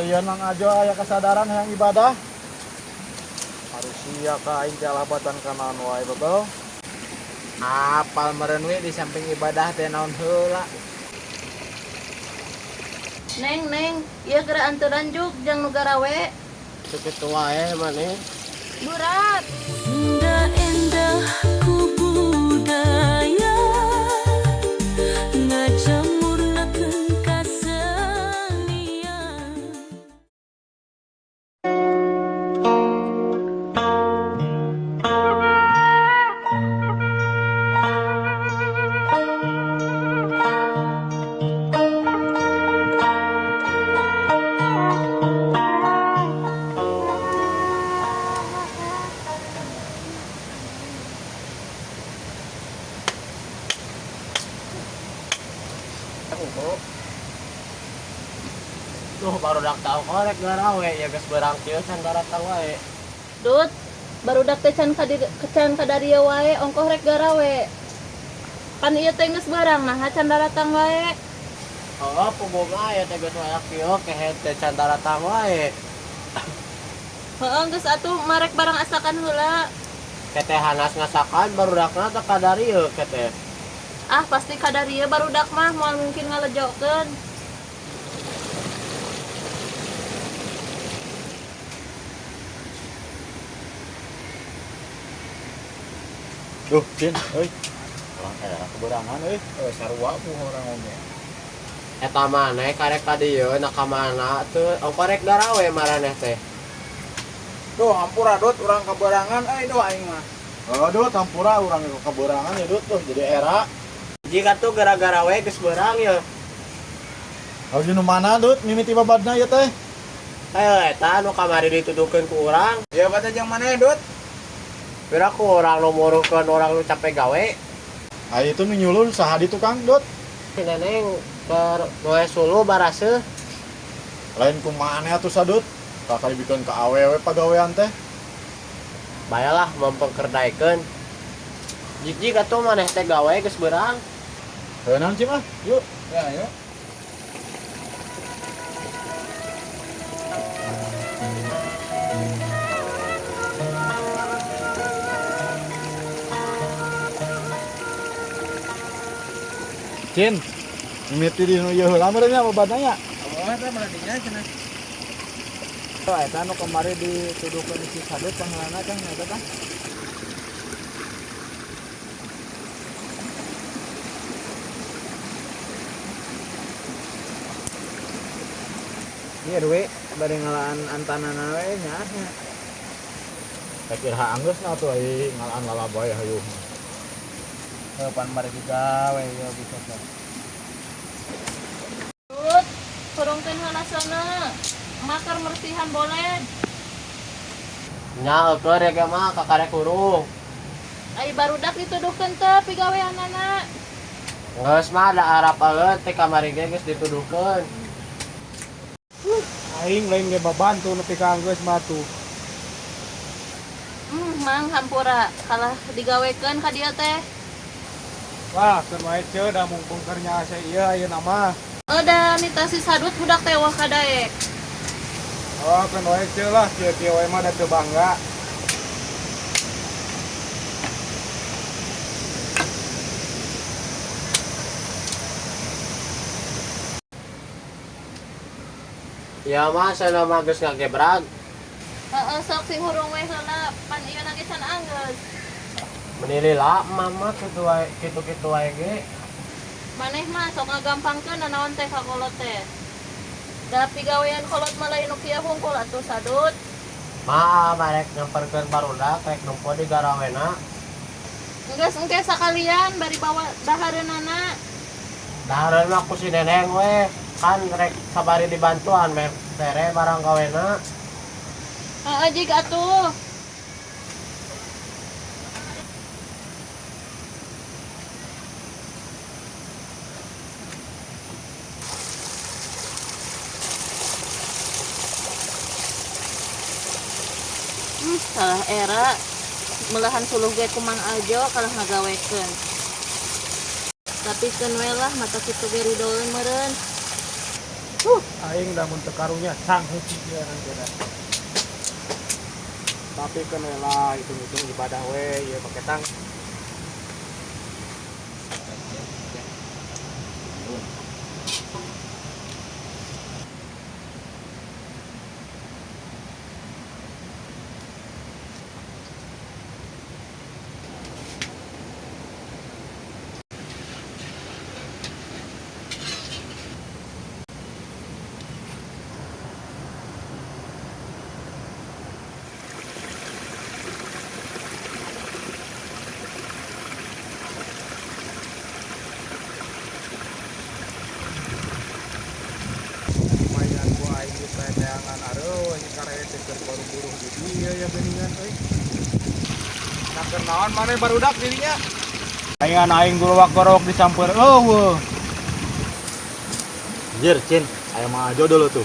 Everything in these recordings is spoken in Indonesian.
Ayeuna nang aja aya kesadaran hayang ibadah. Marusia ka aing teh alabatan ka naon wae bebel. Apal meureun we di samping ibadah teh naon heula. Neng, ieu geura anturan juk jeung nu garawe. Teu kitu wae maneh. Burat. Indah ku budaya ngajamurnakeun kasenian. Tuh baru dak tau korek garawe ya geus beurang kieu can daratang wae. Dut, barudak teh can kadaria wae ongkoh rek garawe. Pan ieu teh geus barang nah can daratang wae. Oh, puboga ya teh geus wayak kieu kehe teh can daratang wae. Heeh geus atuh marek barang asakan heula. Keteh hanas ngasakan barudakna teh kadarieu keteh. Ah pasti kadaria barudak mah moal mungkin ngalejokeun. Duh, Cin, euy. Orang daerah keberangan euy. Sarua ku urang oge. Eta maneh karek ka dieu na ka mana teu ongkorek garawe maraneh teh. Duh, hampura Dut urang keberangan doh aing mah. Oh, Dut, hampura urang ke keberangan ya Dut tuh jadi era. Jika tuh gara-gara we geus beurang ya. Oh, di mana Dut? Mimiti babadna ya teh. Ayo eta nu kamari dituduhkeun ku urang. Ya bada jeung maneh Dut. Pira ku urang nu muruhkeun urang nu capek gawe. Ah itu nu nyulun saha di tukang Dut. Si Neneng keur noe sulu baraseuh. Lain kumaha atuh sadut. Kakak bikin ke awewe pagawean teh. Bayalah memperkerdaikeun. Jika tuh maneh teh gawe geus beurang. Heunang Cim ah. Yuk. Ya, yuk. Cin. Mimiti di nu ieu heula meureun nya babadna nya. Oh, eta malah dinya cenah. Oh, eta nu kemari dituduhkeun si sadut pangaranna teh eta tah. Ieu duwe bari ngalaan antanana we nya. Kakir anggeusna atuh ai ngalaan lalaboy hayuh. Pan bari digawe ya bisa teh. Dut, kurungkeun heula sana. Makar mersihan boleh. Nya keur ya ge mah kakarek kurung. Ai barudak dituduhkeun teh pigaweanana. Geus mah da arap eueuh teh kamari ge geus dituduhkeun. Aing lain ge babantu nepi ka anggeus mah tuh. Mang hampura kalah digawekeun ka dieu teh. Wah, keur wae ceu da mungkung keur nyaase ieu ayeuna mah. Da nita si sadut budak teh wah kadaek. Oh, keur wae ceu lah, kieu-kieu wae mah da teu bangga. Ya mah sana mah geus ngagebrag. Heeh sok sing hurung we heula pan ieu na ge can anggeus. Menilila mama kitu-kitu wae ge. Maneh mah sok ngagampangkeun nanaon teh ka kolot teh. Da pigawean kolot mah lain nu kieu hungkul atuh sadut. Mah barek nyamperkeun barudak rek numpo di garawena. Enggeus engke sakalian bari bawa dahareunana. Dahareun mah ku si Neneng we. Kan rek sabari dibantuan mer tere barang gawena. Heeh jig atuh. Salah era melahan suluh ge ku Mang Ajo kalah ngagawekeun. Tapi keun we lah mata kitu ge ridoeun meureun. aing lamun teu karunya sanggup pikiran kira. Tapi kena lah hitung-hitung ibadah we ieu make tang. Lumayan ku aing di peneangan areuh ini karek keur buru-buru di dieu ya geuningan euy. Nakeun naon maneh barudak dirinya? Aing aing gorowak-gorowok disamper eueuh. Anjir, Cin, aya mah jodoh tuh.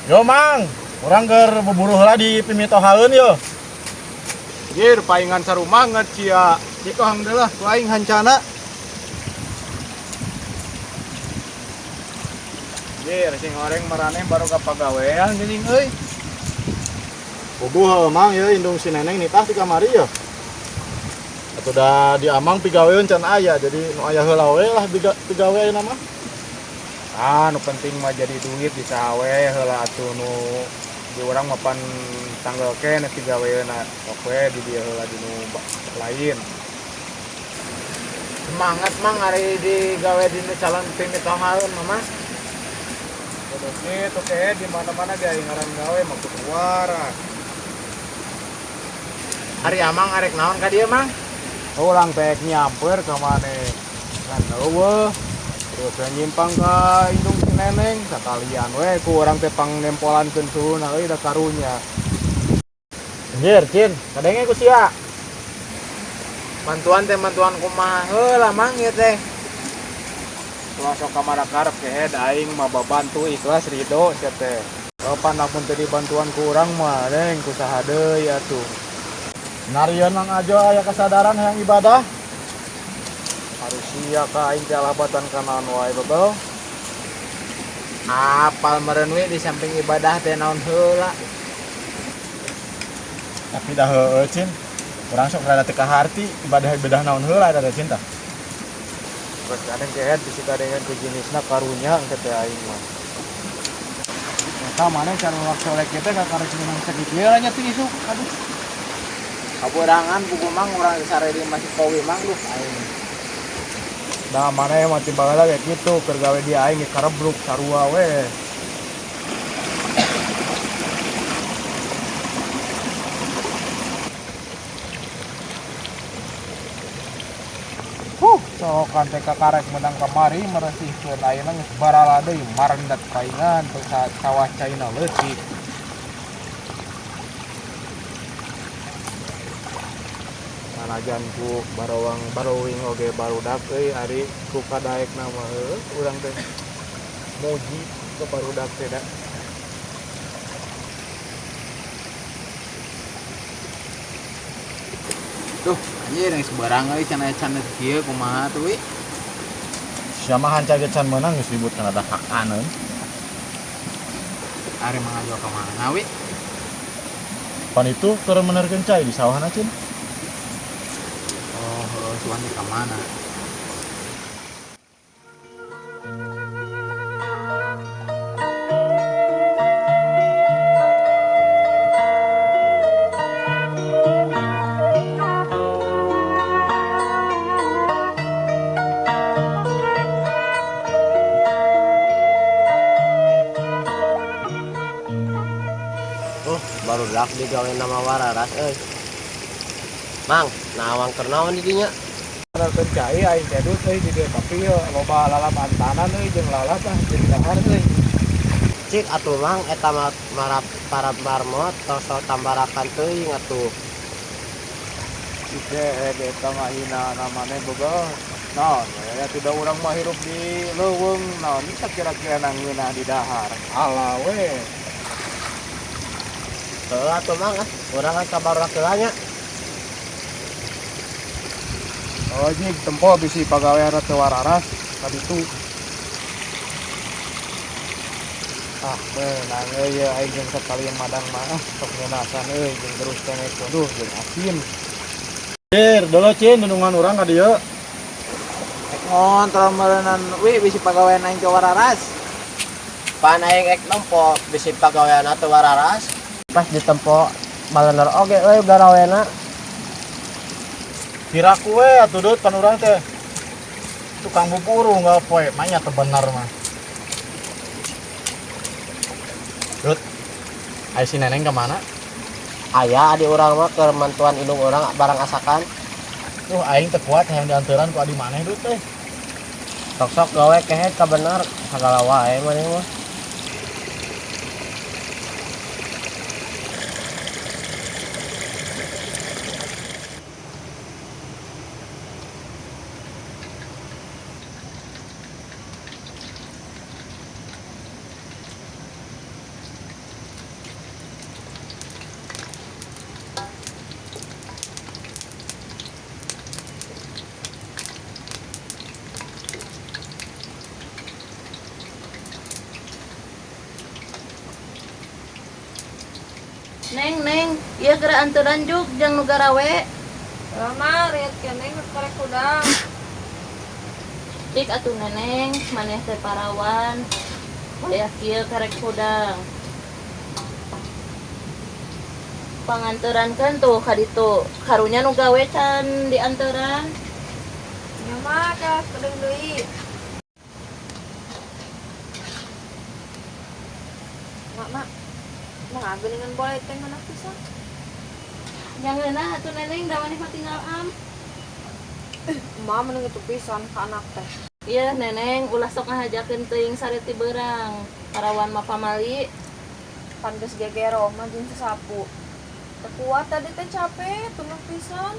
Yo Mang, urang keur buburu heula di pimitohaeun yo. Jir paingan sarumanget cia. Ciko hangdelah ku aing hancana. Jir sing goreng maraneh baru kapagawean geuning euy. Bubuh Mang ya indung si Neneng nitah di kamari ya. Atuh da diamang pigaweun can aya jadi nu aya heula we lah pigawe ayeuna mah. Ah, nu penting mah jadi duit bisa we heula atuh nu di urang mapan tanggalkeun pigaweuna we di dieu heula di nu lain. Semangat mang hari digawe di calon pimitohaeun mah. Terus gitu kayak di mana-mana ge aing ngaran gawe mah kudu waras. Hari amang arek naon ka dieu mang? Ulang teh nyamper ke maneh. Kan eueuh. Terus nyimpang ka indung si Neneng sakalian we ku urang teh pangnempolankeun suhuna euy da karunya. Anjir, Cin, kadenge ku sia. Bantuan kumaha heula mang ieu teh. Tuah sok kamara karep kehe da aing mah babantu ikhlas ridho sia teh. Kapan lamun teu dibantuan ku urang mah deng kusaha deui atuh. Narian Mang Ajo aya kasadaran hayang ibadah. Harusia ka aing teh alabatan kana anu wae bebel. Apal meureun we di samping ibadah teh naon heula. Tapi dah heueuh Cin. Urang sok rada teu kaharti ibadah naon heula da Cin tah. Terus kadang kehe bisi kadengan ku jenisna karunya engke teh aing mah. Eta maneh cara nolak-solek teh ka karek minang sakieu nya teh isu. Aduh. Kaburangan buku mang urang sareri masih kowi mang lu aing. Da maneh mah timbala kayak kitu keur gawe di aing karebruk sarua we. Sokan teh kakarek menang kamari meresihkeun ayeuna geus barala deui marendat paingan teu sawah caina leutik. Sanajan ku barowing oge barudak euy ari ku kadaekna mah urang teh muji ke barudak teh da. Duh, anjir geus barang euy can kieu kumaha tuh we? Sia mah hanca ge can meunang geus ribut kana da hakaneun. Are mangajo ka mana we? Pan itu keur menerkeun cai di sawahna Cin. Oh, heuh suan ka mana? Barudak digawe nama wararas euy. Mang, nawang keur naon di dinya? Menerkeun cai aing teh dut euy di dieu tapi yo loba lalap antanan euy jeung lalap ah jeung dahar euy. Cik atuh mang eta marap para marmot tos tambarakan teuing atuh. Ike eta ngahina namane boga. Naon ya tidak urang mah hirup di leuweung naon bisa kira-kira nanggeuna di dahar. Alah we. Heuh atuh mang urang kan kabarudak heula nya. Oh jig tempo bisi pagawean teu wararas ka ditu. Ah, menang ya aing jeung sekali yang madang mah sok ngenasan jeung terus tengek duh jeung asin. Cir, dulu cin nunungan orang ka dieu. Ngontrol merenan bisi pagawean aing teh wararas. Pan aing ek nempo bisi pagawean teh wararas. Pas ditempo balener oge euy garawena. Kira kue atuh dut pan urang teh. Tukang buburu enggak poe, manya teh bener mah. Dut. Ai si Neneng kemana? Aya adi urang mah keur mantuan indung urang barang asakan. Tuh aing teh kuat hayang dianteran ku adi maneh dut teh. Sok-sok gawe kehet ka bener sagala wae maneh mah. Neng, ieu geura anturan juk jeung nu garawe. Lama lihat keneng korek udang. Dik atuh neneng, maneh teh parawan. Aya kieu karek hudang. Panganterankeun tuh ka ditu. Karunya nu gawe can dianteran. Ya mah ka kedeng deui. Mak. Nah, geuningan boleh teh mana pisan. Jangeuna atuh neneng da maneh mah tinggal am. Mama meunang itu pisan ka anak teh. Iya neneng, ulah sok ngahajakeun teuing sare ti beurang. Parawan mah pamali. Pan geus gegero mah jeung sapu. Teu kuat tadi teh capek, tunuk pisan.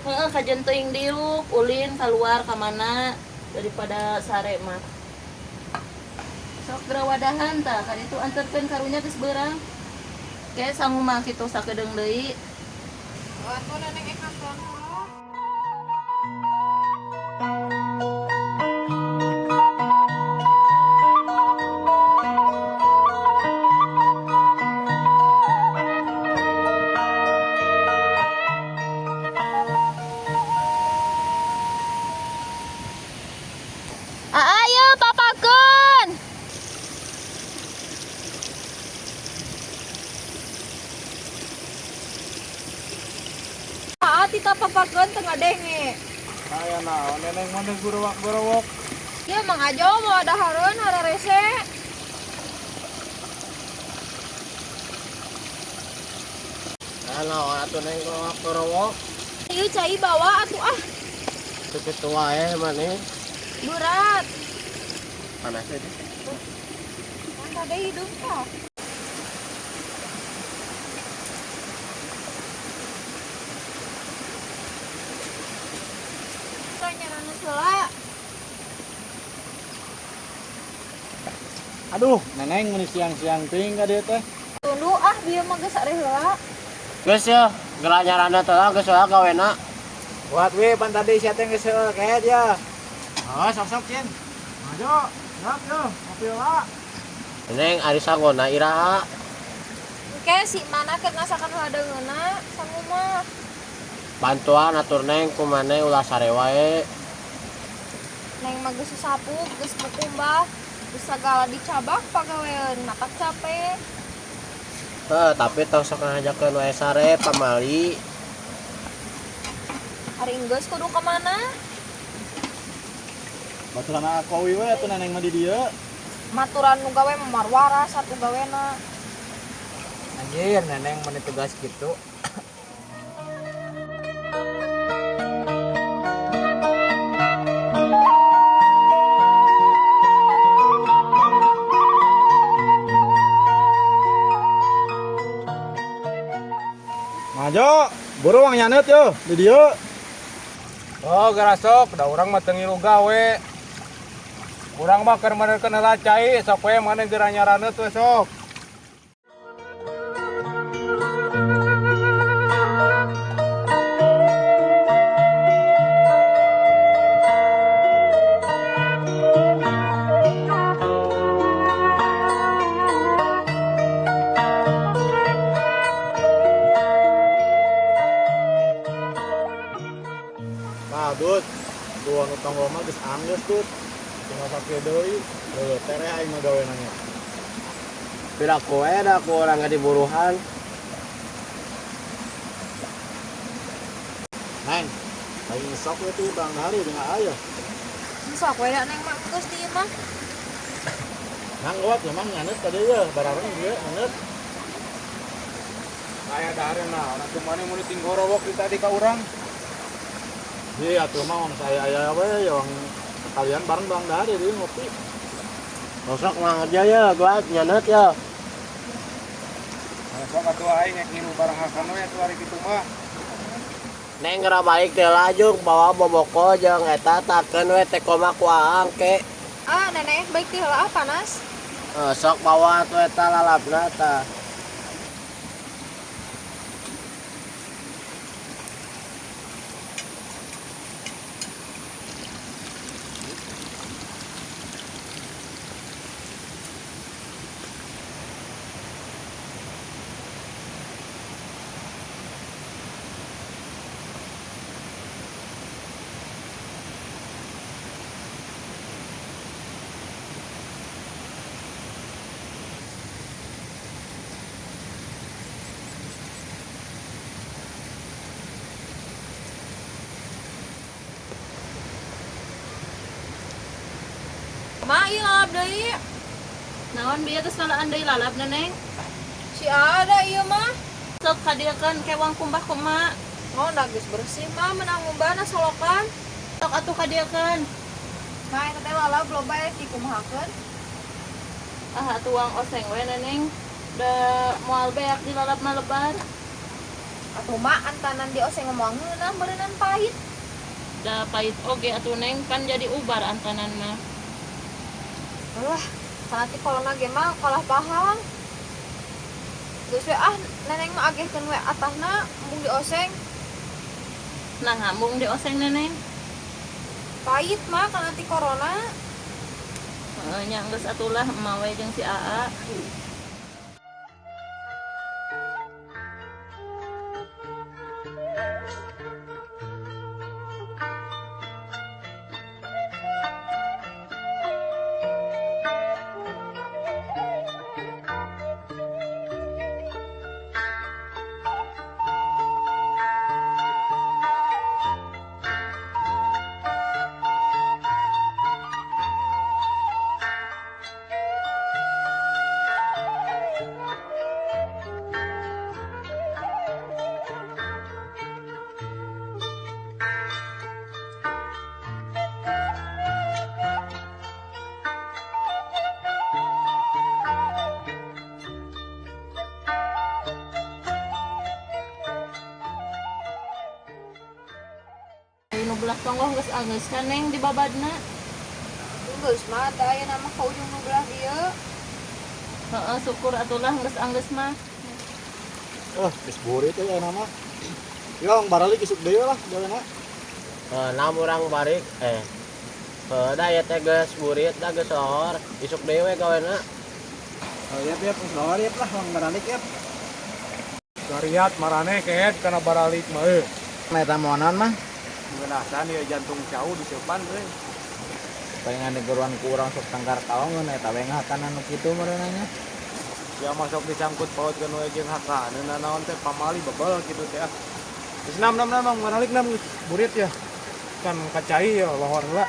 Heeh, kajen teuing diuk, ulin keluar ka mana daripada sare mah. Sok geura wadahan tah, ka ditu anterkeun karunya geus beurang. Ke sangu mah kitu sakedeung deui. Atuh neneng ek nonton. Ayo papakeun. Tika papakeun teu ngadenge. Aya naon Neneng mah deuk gorowak-gorowok. Ieu Mang Ajo mau ada hareun hararese. Naon atuh neng gorowok. Ieu cai bawa atuh ah, Teu kitu wae maneh. berat. Panas teh. Mantap deh hidup kah? Nyarana heula. Aduh, Neneng mun siang-siang teuing ka dieu teh. Tundu ah bieu mah geus are heula. Geus ya, geura nyarana teh geus heula gawena. Buat we pan tadi sia teh geus heueuh kehet ya. Oh, sok-sok cin. Ajo, siap yo, kopi heula. Neng ari sanggona iraha. Engke si mana keur ngasakan hadeungeuna sangu mah. Bantuan atur neng ku maneh ulah sare wae. Neng mah geus sapu, geus kukumbah, geus sagala dicabak pagawean, matak capek. Tapi tong sok ngajakeun wae sare pamali. Hari geus kudu ka mana? Baturan aku we atuh Neneng mah di dieu. Maturan nu gawe marwara satu gawena. Anjir Neneng mah tugas kitu. Majo, buru wang nyanet yo di dieu. Oh, garasok, da urang mah teu ngilu gawe. Urang mah keur menerkeun heula cai, sok we maneh geura nyaraneut we sok. potong mah geus anggeus tuh. Tinggal sakit deui. Tere aing mah gawe nanya. Pira kowe da ku urang di buruhan. Neng, aing sok we tuh bang hari dengan aya. Sok we da neng mah geus di ieu mah. Nang gawat emang nyanet tadi ya, barang dia nyanet. Kayak dari nah, orang kemana mau tinggorowok di tadi ka urang. Iya tuh mah saya aya we yang kalian bareng bang dari dia ngopi. Sok mah aja ya, gua nyanet ya. Nah, sok atuh aing ngek ngiru barang hakan we atuh hari kitu mah. Neng geura balik teh lajung bawa boboko jeung eta takeun we teh koma ku aang ke. Ah, nenek baik teh heula panas. Sok bawa atuh eta lalapna tah. Ma, ieu lalap deui. Naon bieu geus nalaan deui lalap Neneng. Si ada ieu mah. Sok kadieukeun kewang kumbah kumaha. Oh, da geus bersih mah menang ngumbana solokan. Sok atuh kadieukeun. Ma, eta teh lalap loba ya dikumahakeun. Ah atuh uang oseng we Neneng. Da moal beak di lalapna lebar. Atuh mah antanan di oseng ngomong ngeunah beureunan pahit. Da pahit oge atuh Neng kan jadi ubar antanan mah. Alah, sanati kolona ge mah kalah paham. Geus we neneng mah agehkeun we atahna embung di oseng. Nah ngambung di oseng Neneng. Pahit mah kana ti corona. Heeh nya geus atulah emah we jeung si Aa. Nu belah tonggoh geus anggeus kan Neng di babadna. Geus mah teh aya nama ka ujung nu belah dieu. Heeh syukur atulah geus anggeus mah. Geus burit ya nama. Yang baralik isuk deui lah jalanna. Nam urang barik da ya teh geus burit da geus sohor isuk deui we gawena. Yap, baralik lah orang baralik yap. Kariat marane keet kana baralik mah euy. Eta moanan mah Ngeunahsan ieu jantung jauh diseupan euy. pengen digeruan ku urang sok tangkar kaongeun eta we ngahatan anu kitu meureunanya. Ya masuk disangkut pautkeun we jeung hakaneun naon teh pamali bebel kitu teh. Geus nam baralik nam burit ya. Kan kacai ya lohor heula.